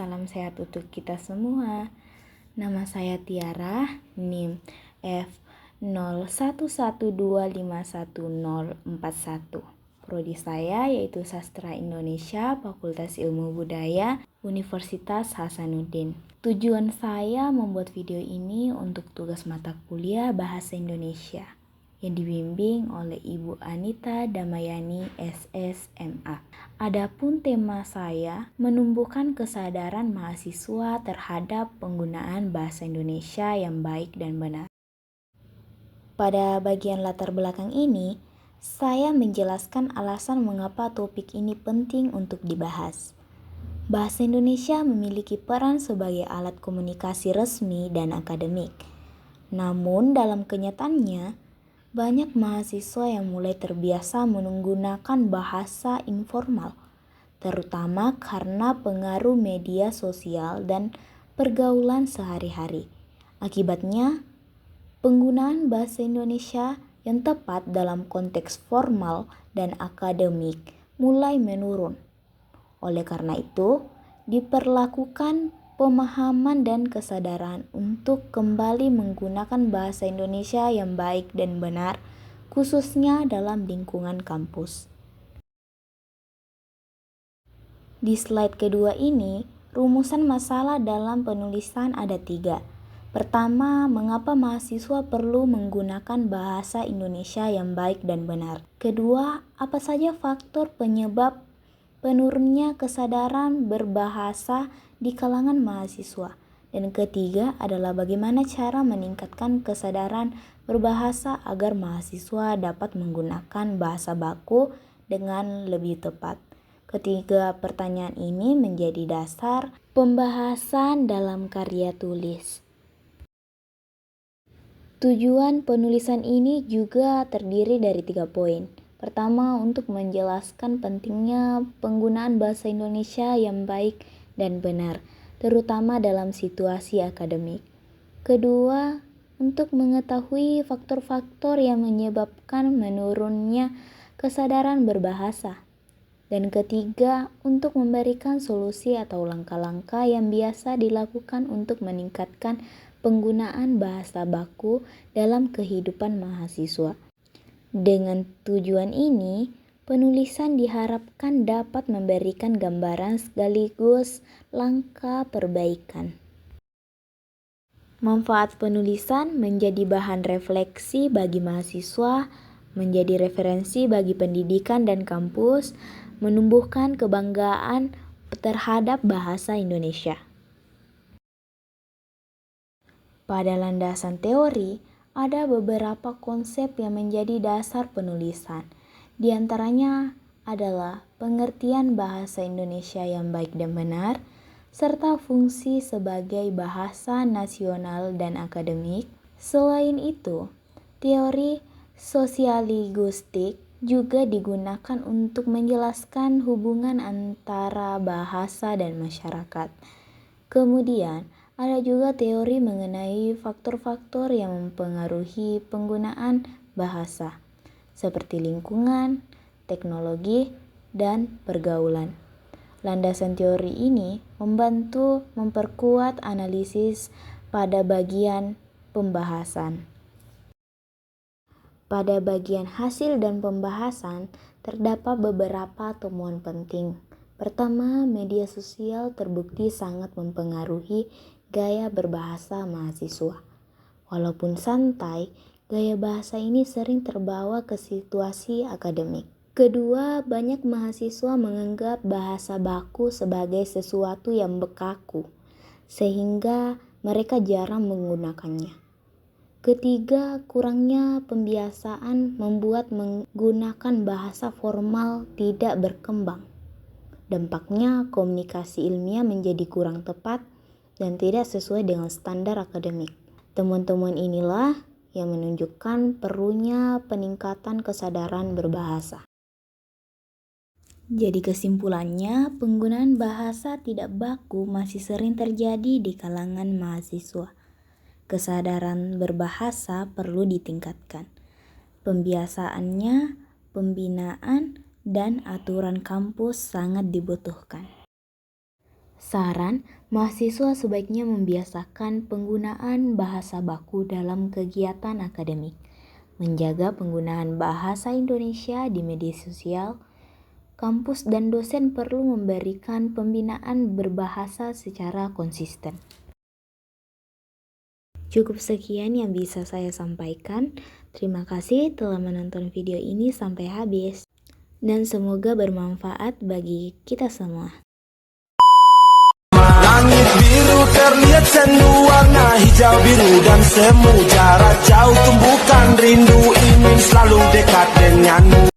salam sehat untuk kita semua. Nama saya Tiara, NIM F0112511041. Prodi saya yaitu Sastra Indonesia, Fakultas Ilmu Budaya, Universitas Hasanuddin. Tujuan saya membuat video ini untuk tugas mata kuliah Bahasa Indonesia yang dibimbing oleh Ibu Anita Damayani SSMA. Adapun tema saya menumbuhkan kesadaran mahasiswa terhadap penggunaan bahasa Indonesia yang baik dan benar. Pada bagian latar belakang ini, saya menjelaskan alasan mengapa topik ini penting untuk dibahas. Bahasa Indonesia memiliki peran sebagai alat komunikasi resmi dan akademik. Namun dalam kenyataannya, banyak mahasiswa yang mulai terbiasa menggunakan bahasa informal, terutama karena pengaruh media sosial dan pergaulan sehari-hari. Akibatnya, penggunaan bahasa Indonesia yang tepat dalam konteks formal dan akademik mulai menurun. Oleh karena itu, diperlakukan pemahaman dan kesadaran untuk kembali menggunakan bahasa Indonesia yang baik dan benar, khususnya dalam lingkungan kampus. Di slide kedua ini, rumusan masalah dalam penulisan ada 3. Pertama, mengapa mahasiswa perlu menggunakan bahasa Indonesia yang baik dan benar? Kedua, apa saja faktor penyebab penurunnya kesadaran berbahasa di kalangan mahasiswa? Dan ketiga adalah bagaimana cara meningkatkan kesadaran berbahasa agar mahasiswa dapat menggunakan bahasa baku dengan lebih tepat. Ketiga pertanyaan ini menjadi dasar pembahasan dalam karya tulis. Tujuan penulisan ini juga terdiri dari 3 poin. Pertama, untuk menjelaskan pentingnya penggunaan bahasa Indonesia yang baik dan benar, terutama dalam situasi akademik. Kedua, untuk mengetahui faktor-faktor yang menyebabkan menurunnya kesadaran berbahasa. Dan ketiga, untuk memberikan solusi atau langkah-langkah yang biasa dilakukan untuk meningkatkan penggunaan bahasa baku dalam kehidupan mahasiswa. Dengan tujuan ini, penulisan diharapkan dapat memberikan gambaran sekaligus langkah perbaikan. Manfaat penulisan menjadi bahan refleksi bagi mahasiswa, menjadi referensi bagi pendidikan dan kampus, menumbuhkan kebanggaan terhadap bahasa Indonesia. Pada landasan teori, ada beberapa konsep yang menjadi dasar penulisan. Di antaranya adalah pengertian bahasa Indonesia yang baik dan benar, serta fungsi sebagai bahasa nasional dan akademik. Selain itu, teori sosialinguistik juga digunakan untuk menjelaskan hubungan antara bahasa dan masyarakat. Kemudian, ada juga teori mengenai faktor-faktor yang mempengaruhi penggunaan bahasa, seperti lingkungan, teknologi, dan pergaulan. Landasan teori ini membantu memperkuat analisis pada bagian pembahasan. Pada bagian hasil dan pembahasan, terdapat beberapa temuan penting. Pertama, media sosial terbukti sangat mempengaruhi gaya berbahasa mahasiswa. Walaupun santai, gaya bahasa ini sering terbawa ke situasi akademik. Kedua, banyak mahasiswa menganggap bahasa baku sebagai sesuatu yang bekaku, sehingga mereka jarang menggunakannya. Ketiga, kurangnya pembiasaan membuat menggunakan bahasa formal tidak berkembang. Dampaknya, komunikasi ilmiah menjadi kurang tepat dan tidak sesuai dengan standar akademik. Temuan-temuan inilah yang menunjukkan perlunya peningkatan kesadaran berbahasa. Jadi kesimpulannya, penggunaan bahasa tidak baku masih sering terjadi di kalangan mahasiswa. Kesadaran berbahasa perlu ditingkatkan. Pembiasaannya, pembinaan, dan aturan kampus sangat dibutuhkan. Saran, mahasiswa sebaiknya membiasakan penggunaan bahasa baku dalam kegiatan akademik, menjaga penggunaan bahasa Indonesia di media sosial. Kampus dan dosen perlu memberikan pembinaan berbahasa secara konsisten. Cukup sekian yang bisa saya sampaikan. Terima kasih telah menonton video ini sampai habis. Dan semoga bermanfaat bagi kita semua. Langit biru terlihat sendu, warna hijau biru dan semu. Jarak jauh tumbuhkan rindu, ingin selalu dekat denganmu.